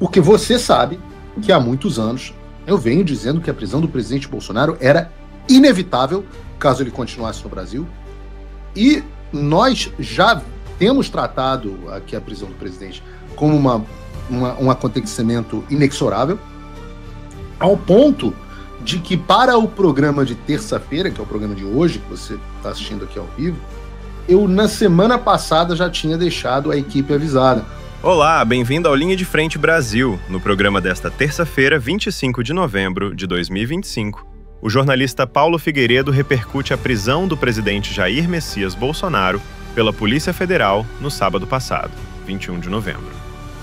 Porque você sabe que há muitos anos eu venho dizendo que a prisão do presidente Bolsonaro era inevitável caso ele continuasse no Brasil. E nós já temos tratado aqui a prisão do presidente como um acontecimento inexorável, ao ponto de que para o programa de terça-feira, que é o programa de hoje, que você está assistindo aqui ao vivo, eu na semana passada já tinha deixado a equipe avisada. Olá, bem-vindo ao Linha de Frente Brasil. No programa desta terça-feira, 25 de novembro de 2025, o jornalista Paulo Figueiredo repercute a prisão do presidente Jair Messias Bolsonaro pela Polícia Federal no sábado passado, 21 de novembro.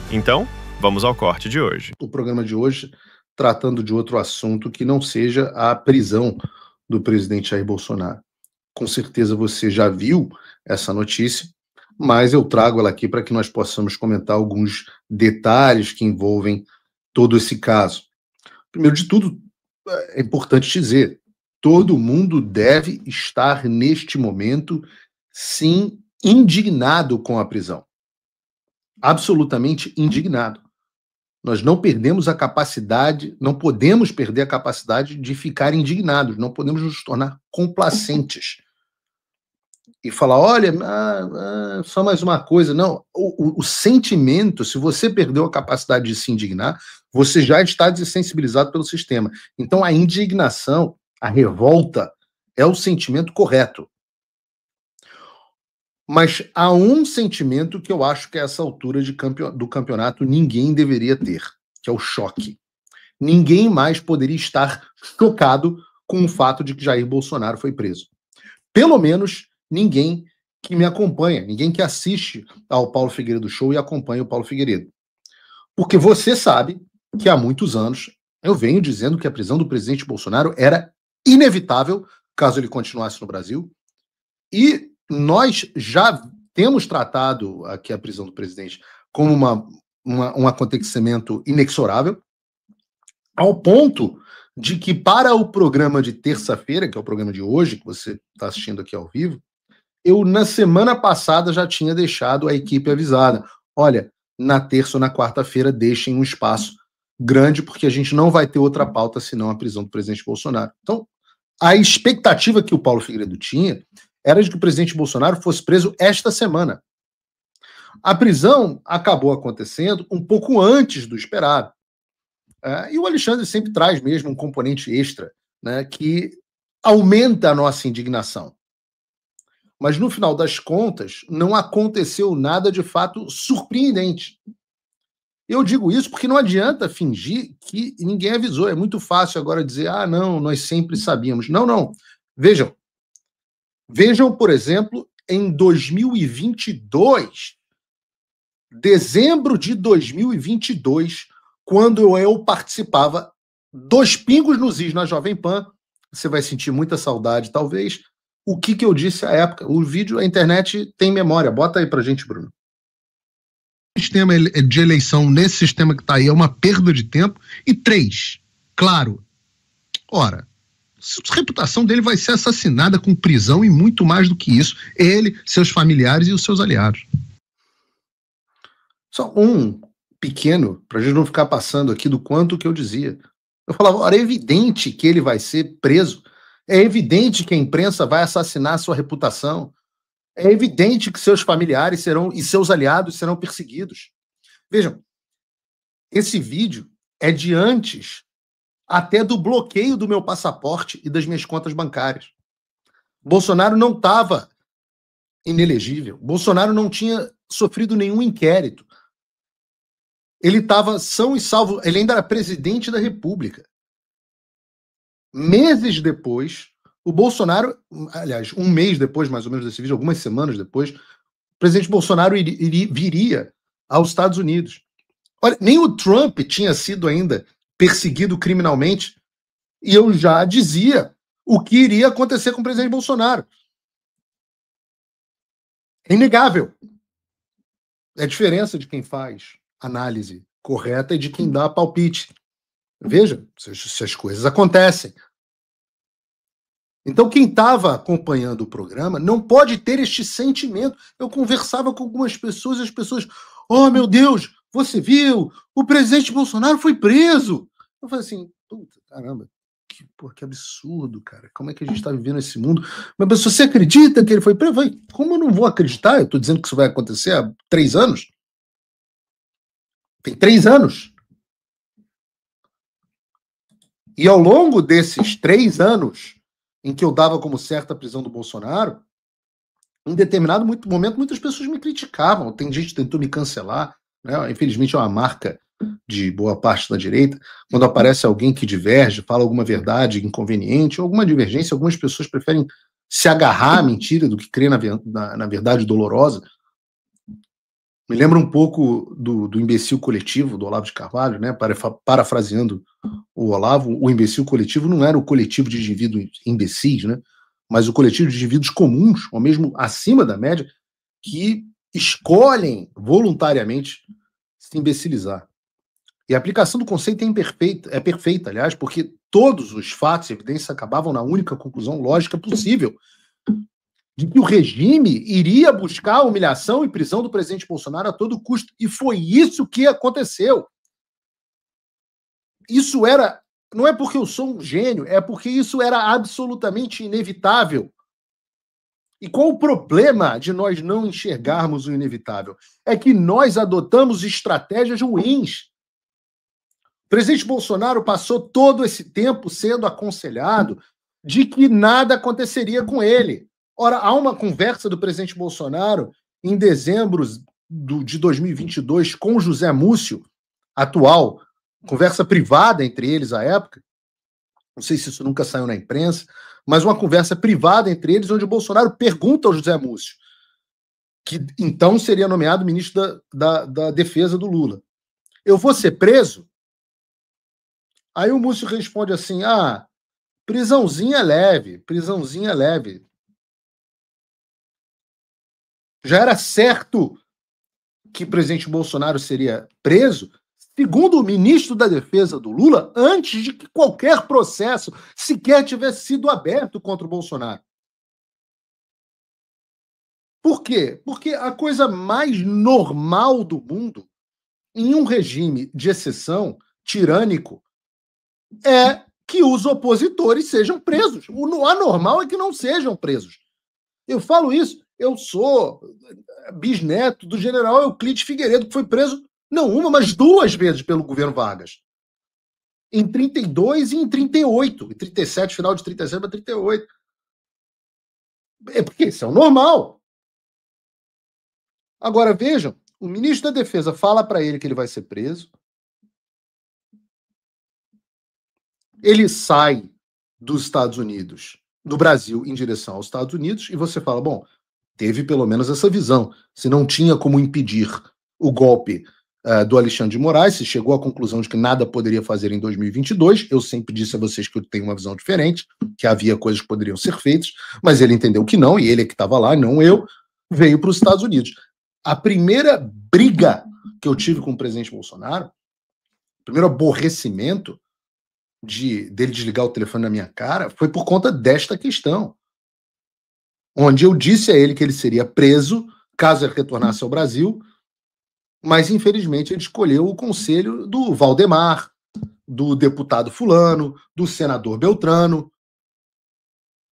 Então, vamos ao corte de hoje. O programa de hoje tratando de outro assunto que não seja a prisão do presidente Jair Bolsonaro. Com certeza você já viu essa notícia, mas eu trago ela aqui para que nós possamos comentar alguns detalhes que envolvem todo esse caso. Primeiro de tudo, é importante dizer, todo mundo deve estar neste momento, sim, indignado com a prisão. Absolutamente indignado. Nós não perdemos a capacidade, não podemos perder a capacidade de ficar indignados, não podemos nos tornar complacentes e falar, olha, só mais uma coisa. Não, o sentimento, se você perdeu a capacidade de se indignar, você já está desensibilizado pelo sistema. Então a indignação, a revolta, é o sentimento correto. Mas há um sentimento que eu acho que a essa altura do campeonato ninguém deveria ter, que é o choque. Ninguém mais poderia estar chocado com o fato de que Jair Bolsonaro foi preso. Pelo menos ninguém que me acompanha, ninguém que assiste ao Paulo Figueiredo Show e acompanha o Paulo Figueiredo. Porque você sabe que há muitos anos eu venho dizendo que a prisão do presidente Bolsonaro era inevitável caso ele continuasse no Brasil. E nós já temos tratado aqui a prisão do presidente como um acontecimento inexorável, ao ponto de que para o programa de terça-feira, que é o programa de hoje, que você está assistindo aqui ao vivo, eu na semana passada já tinha deixado a equipe avisada. Olha, na terça ou na quarta-feira deixem um espaço grande, porque a gente não vai ter outra pauta senão a prisão do presidente Bolsonaro. Então, a expectativa que o Paulo Figueiredo tinha era de que o presidente Bolsonaro fosse preso esta semana. A prisão acabou acontecendo um pouco antes do esperado. E o Alexandre sempre traz mesmo um componente extra, né, que aumenta a nossa indignação. Mas, no final das contas, não aconteceu nada de fato surpreendente. Eu digo isso porque não adianta fingir que ninguém avisou. É muito fácil agora dizer, não, nós sempre sabíamos. Não, não. Vejam, por exemplo, em 2022, dezembro de 2022, quando eu participava dos Pingos nos Is na Jovem Pan, você vai sentir muita saudade, talvez, o que eu disse à época. O vídeo, a internet tem memória. Bota aí pra gente, Bruno. O sistema de eleição nesse sistema que está aí é uma perda de tempo. E 3, claro, ora, a reputação dele vai ser assassinada com prisão e muito mais do que isso. Ele, seus familiares e os seus aliados. Só um pequeno, para a gente não ficar passando aqui do quanto que eu dizia. Eu falava, ora, é evidente que ele vai ser preso. É evidente que a imprensa vai assassinar a sua reputação. É evidente que seus familiares e seus aliados serão perseguidos. Vejam, esse vídeo é de antes até do bloqueio do meu passaporte e das minhas contas bancárias. Bolsonaro não estava inelegível. Bolsonaro não tinha sofrido nenhum inquérito. Ele estava são e salvo. Ele ainda era presidente da República. Meses depois, o Bolsonaro, aliás, um mês depois, mais ou menos, desse vídeo, algumas semanas depois, o presidente Bolsonaro viria aos Estados Unidos. Olha, nem o Trump tinha sido ainda perseguido criminalmente, e eu já dizia o que iria acontecer com o presidente Bolsonaro. É inegável. É a diferença de quem faz análise correta e de quem dá palpite. Veja, se as coisas acontecem. Então, quem estava acompanhando o programa não pode ter este sentimento. Eu conversava com algumas pessoas e as pessoas, oh, meu Deus, você viu, o presidente Bolsonaro foi preso. Eu falei assim, puta, caramba, que absurdo, cara. Como é que a gente está vivendo nesse mundo? Mas você acredita que ele foi preso? Como eu não vou acreditar? Eu estou dizendo que isso vai acontecer há 3 anos. Tem 3 anos. E ao longo desses 3 anos em que eu dava como certa a prisão do Bolsonaro, em determinado momento, muitas pessoas me criticavam. Tem gente que tentou me cancelar. Né? Infelizmente, é uma marca de boa parte da direita. Quando aparece alguém que diverge, fala alguma verdade inconveniente, ou alguma divergência, algumas pessoas preferem se agarrar à mentira do que crer na verdade dolorosa. Me lembra um pouco do imbecil coletivo, do Olavo de Carvalho, né? Parafraseando o Olavo, o imbecil coletivo não era o coletivo de indivíduos imbecis, né? Mas o coletivo de indivíduos comuns, ou mesmo acima da média, que escolhem voluntariamente se imbecilizar. E a aplicação do conceito é perfeita, aliás, porque todos os fatos e evidências acabavam na única conclusão lógica possível, de que o regime iria buscar a humilhação e prisão do presidente Bolsonaro a todo custo. E foi isso que aconteceu. Isso era... Não é porque eu sou um gênio, é porque isso era absolutamente inevitável. E qual o problema de nós não enxergarmos o inevitável? É que nós adotamos estratégias ruins. O presidente Bolsonaro passou todo esse tempo sendo aconselhado de que nada aconteceria com ele. Ora, há uma conversa do presidente Bolsonaro em dezembro de 2022 com José Múcio, atual, conversa privada entre eles à época, não sei se isso nunca saiu na imprensa, mas uma conversa privada entre eles, onde o Bolsonaro pergunta ao José Múcio, que então seria nomeado ministro da Defesa do Lula: eu vou ser preso? Aí o Múcio responde assim: prisãozinha leve, prisãozinha leve. Já era certo que o presidente Bolsonaro seria preso, segundo o ministro da Defesa do Lula, antes de que qualquer processo sequer tivesse sido aberto contra o Bolsonaro. Por quê? Porque a coisa mais normal do mundo, em um regime de exceção, tirânico, é que os opositores sejam presos. O anormal é que não sejam presos. Eu falo isso, eu sou bisneto do general Euclides Figueiredo, que foi preso não uma, mas 2 vezes pelo governo Vargas. Em 32 e em 38. Em 37, final de 37 para 38. É porque isso é o normal. Agora, vejam, o ministro da Defesa fala para ele que ele vai ser preso. Ele sai dos Estados Unidos, do Brasil, em direção aos Estados Unidos, e você fala, bom, teve pelo menos essa visão. Se não tinha como impedir o golpe do Alexandre de Moraes, se chegou à conclusão de que nada poderia fazer em 2022, eu sempre disse a vocês que eu tenho uma visão diferente, que havia coisas que poderiam ser feitas, mas ele entendeu que não, e ele é que estava lá, não eu, veio para os Estados Unidos. A primeira briga que eu tive com o presidente Bolsonaro, o primeiro aborrecimento dele desligar o telefone na minha cara, foi por conta desta questão, onde eu disse a ele que ele seria preso caso ele retornasse ao Brasil, mas infelizmente ele escolheu o conselho do Valdemar, do deputado fulano, do senador Beltrano.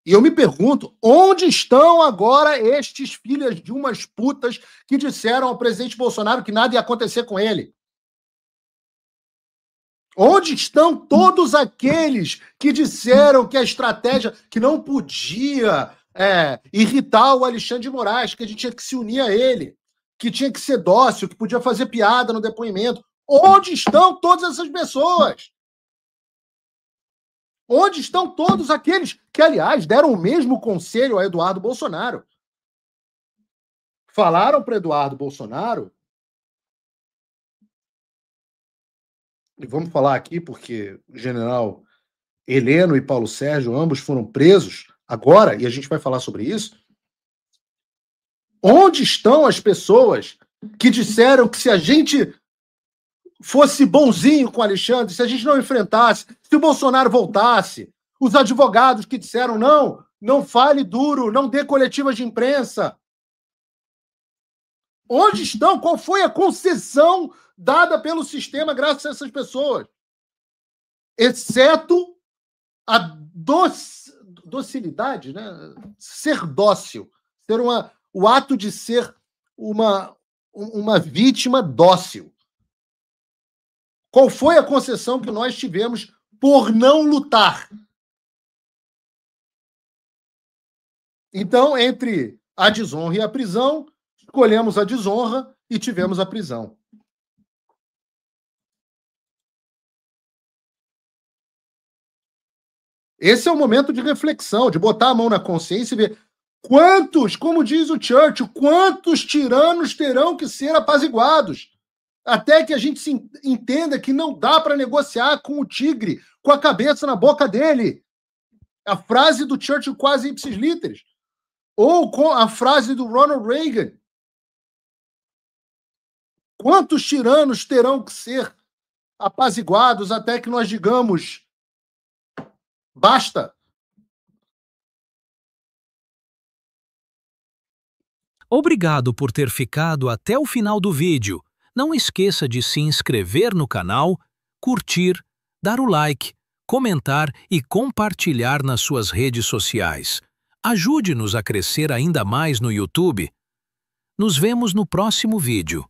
E eu me pergunto, onde estão agora estes filhos de umas putas que disseram ao presidente Bolsonaro que nada ia acontecer com ele? Onde estão todos aqueles que disseram que a estratégia, que não podia irritar o Alexandre de Moraes, que a gente tinha que se unir a ele, que tinha que ser dócil, que podia fazer piada no depoimento? Onde estão todas essas pessoas? Onde estão todos aqueles que, aliás, deram o mesmo conselho a Eduardo Bolsonaro? Falaram para Eduardo Bolsonaro, e vamos falar aqui porque o general Heleno e Paulo Sérgio, ambos foram presos agora, e a gente vai falar sobre isso. Onde estão as pessoas que disseram que se a gente fosse bonzinho com o Alexandre, se a gente não enfrentasse, se o Bolsonaro voltasse, os advogados que disseram não fale duro, não dê coletivas de imprensa? Onde estão? Qual foi a concessão dada pelo sistema graças a essas pessoas. Exceto a docilidade, né? Ser dócil. O ato de ser uma vítima dócil. Qual foi a concessão que nós tivemos por não lutar? Então, entre a desonra e a prisão, escolhemos a desonra e tivemos a prisão. Esse é o momento de reflexão, de botar a mão na consciência e ver quantos, como diz o Churchill, quantos tiranos terão que ser apaziguados, até que a gente entenda que não dá para negociar com o tigre com a cabeça na boca dele. A frase do Churchill quase ipsis literis. Ou com a frase do Ronald Reagan. Quantos tiranos terão que ser apaziguados até que nós digamos basta? Obrigado por ter ficado até o final do vídeo. Não esqueça de se inscrever no canal, curtir, dar o like, comentar e compartilhar nas suas redes sociais. Ajude-nos a crescer ainda mais no YouTube. Nos vemos no próximo vídeo.